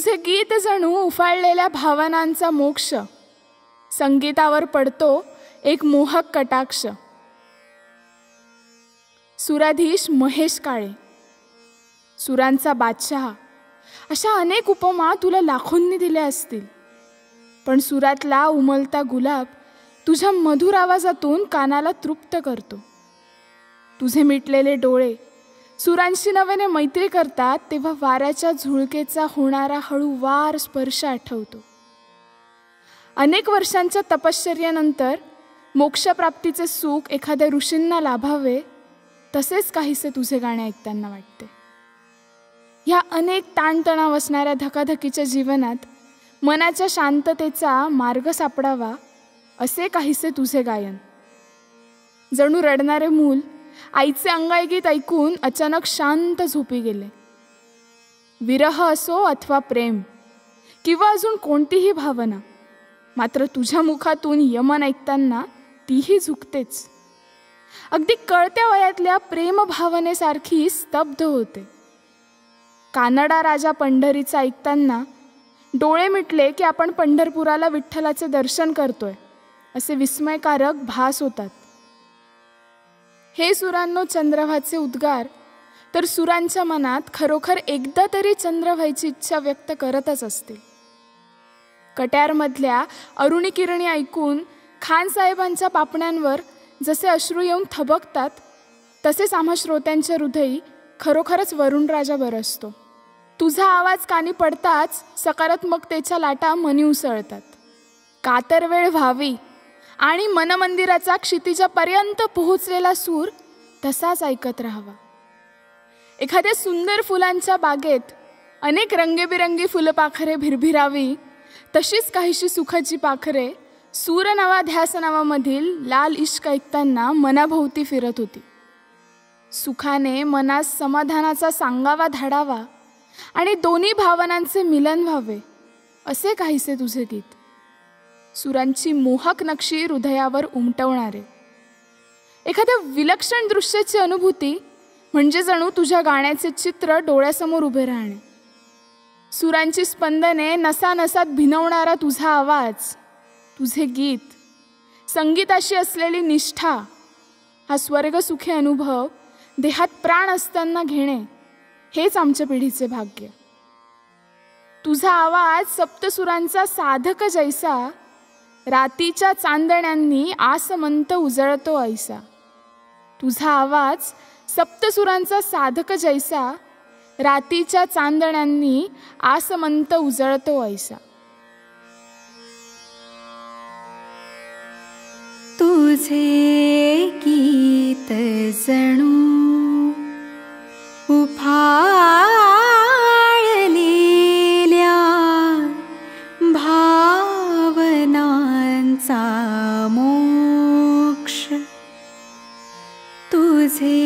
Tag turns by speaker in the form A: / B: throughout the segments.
A: तुझे गीत जणू उफाळलेल्या भावनांचा मोक्ष, संगीतावर पडतो एक मोहक कटाक्ष. सुराधीश महेश काळे, सुरांचा बादशहा, अशा अनेक उपमा तुला लाखोंनी दिल्या असतील, पण सुरातला उमलता गुलाब तुझ्या मधुर आवाजातून कानाला तृप्त करतो. तुझे मिटलेले डोळे सुरांशी नव्याने मैत्री करतात तेव्हा वाऱ्याच्या झुळकेचा होणारा हळूवार स्पर्श आठवतो. अनेक वर्षांच्या तपश्चर्यानंतर मोक्षप्राप्तीचे सुख एखाद्या ऋषींना लाभावे तसेच काहीसे तुझे गाणे ऐकताना वाटते. ह्या अनेक ताणतणाव असणाऱ्या धकाधकीच्या जीवनात मनाच्या शांततेचा मार्ग सापडावा असे काहीसे तुझे गायन. जणू रडणारे मूल आईचे अंगाई गीत ऐकून अचानक शांत झोपी गेले. विरह असो अथवा प्रेम किंवा अजून कोणतीही भावना, मात्र तुझ्या मुखातून यमन ऐकताना तीही झुकतेच. अगदी कळत्या वयातल्या प्रेमभावनेसारखी स्तब्ध होते. कानडा राजा पंढरीचा ऐकताना डोळे मिटले की आपण पंढरपुराला विठ्ठलाचे दर्शन करतोय असे विस्मयकारक भास होतात. हे सुरांनो चंद्रभाचे उद्गार तर सुरांच्या मनात खरोखर एकदा तरी चंद्र व्हायची इच्छा व्यक्त करतच असतील. कट्यारमधल्या अरुणी किरणी ऐकून खान साहेबांच्या पापण्यांवर जसे अश्रू येऊन थबकतात तसेच आम्हा श्रोत्यांच्या हृदयी खरोखरच वरुणराजा बरसतो. तुझा आवाज कानी पडताच सकारात्मकतेच्या लाटा मनी उसळतात. कातर वेळ व्हावी आणि मनमंदिराचा क्षितिजापर्यंत पोहोचलेला सूर तसाच ऐकत राहावा. एखाद्या सुंदर फुलांच्या बागेत अनेक रंगेबिरंगी फुलपाखरे भिरभिरावी तशीच काहीशी सुखाची पाखरे सूर नावा ध्यास नावामधील लाल इश्क ऐकताना मनाभोवती फिरत होती. सुखाने मनास समाधानाचा सांगावा धाडावा आणि दोन्ही भावनांचे मिलन व्हावे असे काहीसे तुझे गीत. सुरांची मोहक नक्षी हृदयावर उमटवणारे. एखाद्या विलक्षण दृश्याची अनुभूती म्हणजे जणू तुझ्या गाण्याचे चित्र डोळ्यासमोर उभे राहणे. सुरांची स्पंदने नसानसात भिनवणारा तुझा आवाज, तुझे गीत, संगीताशी असलेली निष्ठा, हा स्वर्गसुखी अनुभव देहात प्राण असताना घेणे हेच आमच्या पिढीचे भाग्य. तुझा आवाज सप्तसुरांचा साधक जैसा, रातीच्या चांदण्यांनी आसमंत उजळतो ऐसा. तुझा आवाज सप्तसुरांचा साधक जैसा, रातीच्या चांदण्यांनी आसमंत उजळतो ऐसा.
B: तुझे गीत जणू उफाळलेल्या भावनांचा मोक्ष. तुझे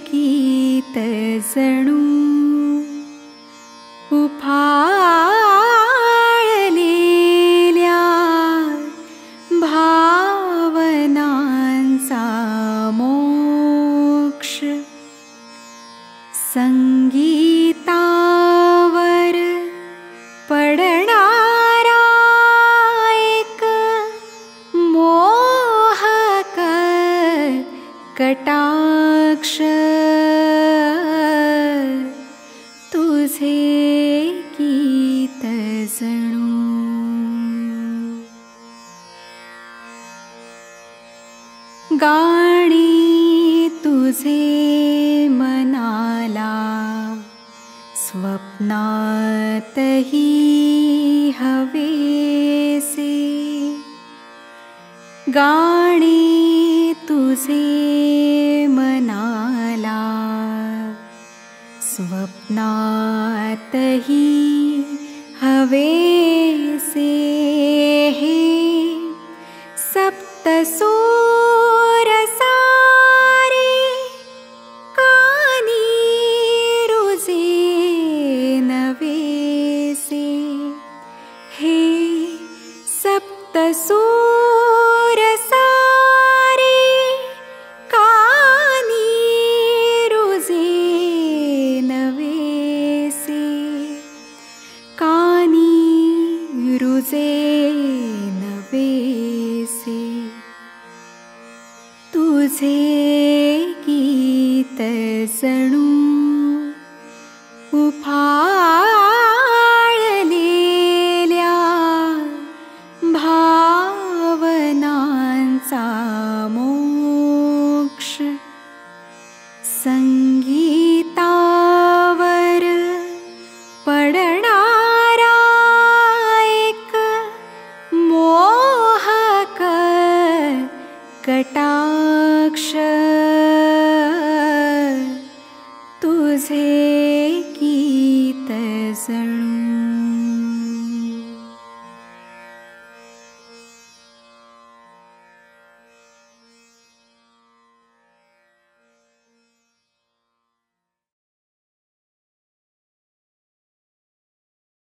B: गीत जणू उफाळलेल्या भावनांचा मोक्ष. संगीतावर पडणारा एक मोहक कटाक्ष. तुझे गीत जणू. गाणी तुझे मनाला स्वप्नातही हवेसे. गाणी तुझे मनाला स्वप्नातही हवेसे. हे सप्तसूर सारे कानी रुजे नवेसे. हे सप्तसूर सारे कानी रुजे नवेसे. का नवेसे तुझे गीत जणू उफाळलेल्या भावनांचा मोक्ष संगीतावर पडणारा एक मोहक कटाक्ष तुझे गीत जणू